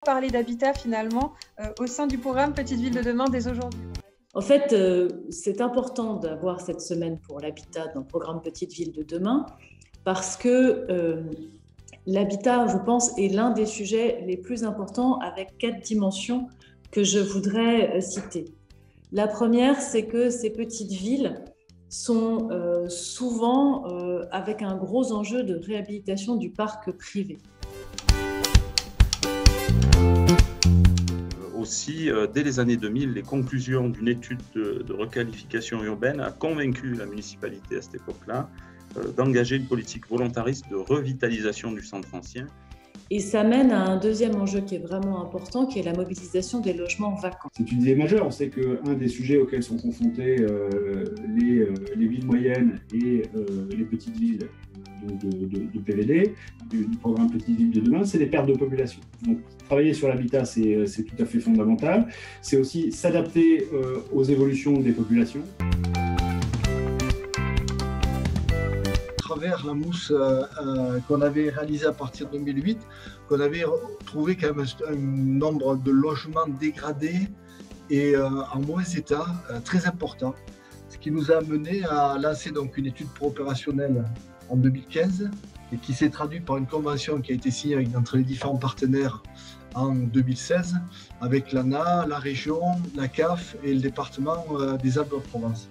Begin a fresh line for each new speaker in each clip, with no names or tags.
parler d'habitat finalement au sein du programme Petites Villes de demain dès aujourd'hui?
En fait, c'est important d'avoir cette semaine pour l'habitat dans le programme Petites Villes de demain parce que l'habitat, je pense, est l'un des sujets les plus importants avec 4 dimensions que je voudrais citer. La première, c'est que ces petites villes sont souvent avec un gros enjeu de réhabilitation du parc privé.
Aussi, dès les années 2000, les conclusions d'une étude de requalification urbaine a convaincu la municipalité à cette époque-là d'engager une politique volontariste de revitalisation du centre ancien.
Et ça mène à un deuxième enjeu qui est vraiment important, qui est la mobilisation des logements vacants.
C'est une idée majeure. On sait qu'un des sujets auxquels sont confrontées les villes moyennes et les petites villes de PVD, du programme Petites Villes de demain, c'est les pertes de population. Donc, travailler sur l'habitat, c'est tout à fait fondamental. C'est aussi s'adapter aux évolutions des populations.
À travers la mousse qu'on avait réalisée à partir de 2008, qu'on avait trouvé quand même un nombre de logements dégradés et en mauvais état très important, ce qui nous a amené à lancer donc une étude pro-opérationnelle en 2015 et qui s'est traduite par une convention qui a été signée entre les différents partenaires en 2016 avec l'ANA, la région, la CAF et le département des Alpes-de-Provence.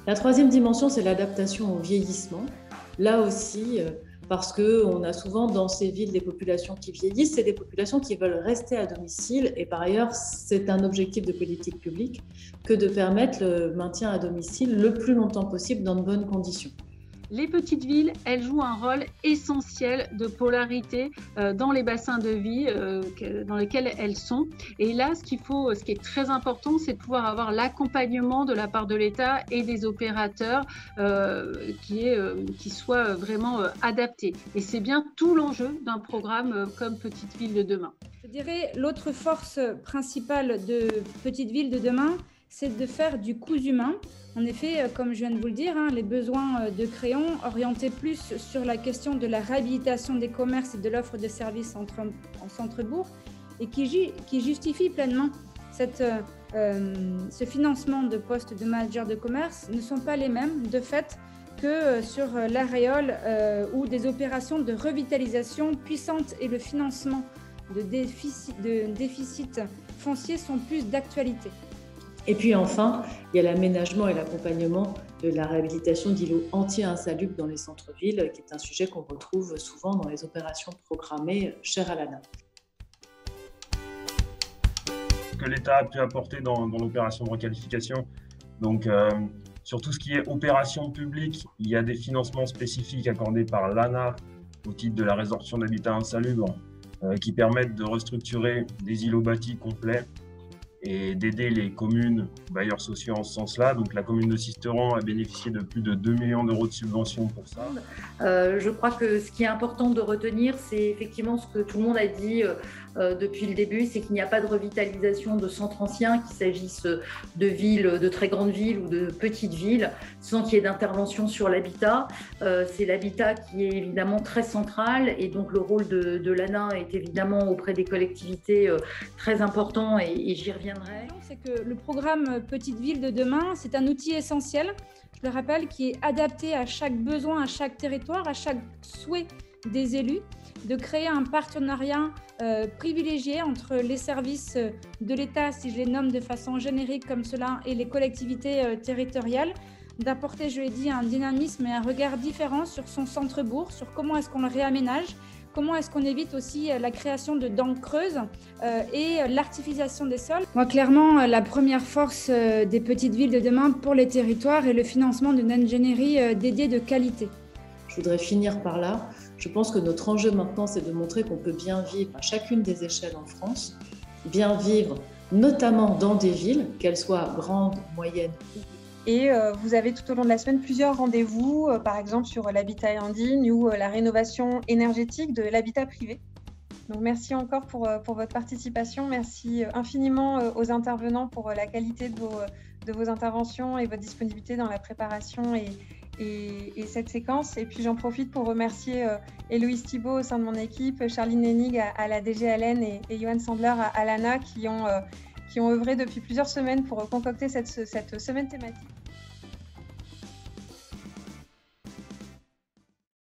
La troisième dimension, c'est l'adaptation au vieillissement. Là aussi, parce qu'on a souvent dans ces villes des populations qui vieillissent, c'est des populations qui veulent rester à domicile et par ailleurs, c'est un objectif de politique publique que de permettre le maintien à domicile le plus longtemps possible dans de bonnes conditions.
Les petites villes, elles jouent un rôle essentiel de polarité dans les bassins de vie dans lesquels elles sont. Et là, ce qui est très important, c'est de pouvoir avoir l'accompagnement de la part de l'État et des opérateurs qui soit vraiment adapté. Et c'est bien tout l'enjeu d'un programme comme Petites Villes de demain.
Je dirais l'autre force principale de Petites Villes de demain, c'est de faire du coût humain. En effet, comme je viens de vous le dire, les besoins de Créon orientés plus sur la question de la réhabilitation des commerces et de l'offre de services en centre-bourg et qui justifie pleinement ce financement de postes de manager de commerce ne sont pas les mêmes de fait que sur l'aréole où des opérations de revitalisation puissantes et le financement de déficits fonciers sont plus d'actualité.
Et puis enfin, il y a l'aménagement et l'accompagnement de la réhabilitation d'îlots entiers insalubres dans les centres-villes, qui est un sujet qu'on retrouve souvent dans les opérations programmées chères à l'ANA.
Que l'État a pu apporter dans l'opération de requalification. Donc, sur tout ce qui est opération publique, il y a des financements spécifiques accordés par l'ANA au titre de la résorption d'habitat insalubre qui permettent de restructurer des îlots bâtis complets et d'aider les communes bailleurs sociaux en ce sens-là. Donc la commune de Sisteron a bénéficié de plus de 2 millions d'euros de subventions pour ça.
Je crois que ce qui est important de retenir, c'est effectivement ce que tout le monde a dit depuis le début, c'est qu'il n'y a pas de revitalisation de centres anciens, qu'il s'agisse de villes, de très grandes villes ou de petites villes, sans qu'il y ait d'intervention sur l'habitat. C'est l'habitat qui est évidemment très central et donc le rôle de l'ANA est évidemment auprès des collectivités très important et j'y reviendrai.
C'est que le programme Petites Villes de demain, c'est un outil essentiel, je le rappelle, qui est adapté à chaque besoin, à chaque territoire, à chaque souhait des élus, de créer un partenariat privilégié entre les services de l'État, si je les nomme de façon générique comme cela, et les collectivités territoriales, d'apporter, je l'ai dit, un dynamisme et un regard différent sur son centre-bourg, sur comment est-ce qu'on le réaménage, comment est-ce qu'on évite aussi la création de dents creuses et l'artificialisation des sols. Moi, clairement, la première force des petites villes de demain pour les territoires est le financement d'une ingénierie dédiée de qualité.
Je voudrais finir par là. Je pense que notre enjeu maintenant, c'est de montrer qu'on peut bien vivre à chacune des échelles en France, bien vivre notamment dans des villes, qu'elles soient grandes, moyennes ou petites.
Et vous avez tout au long de la semaine plusieurs rendez-vous, par exemple sur l'habitat indigne ou la rénovation énergétique de l'habitat privé. Donc merci encore pour votre participation. Merci infiniment aux intervenants pour la qualité de vos interventions et votre disponibilité dans la préparation et et cette séquence. Et puis j'en profite pour remercier Héloïse Thibault au sein de mon équipe, Charline Hennig à la DGLN et Johan Sandler à l'ANA qui ont œuvré depuis plusieurs semaines pour concocter cette semaine thématique.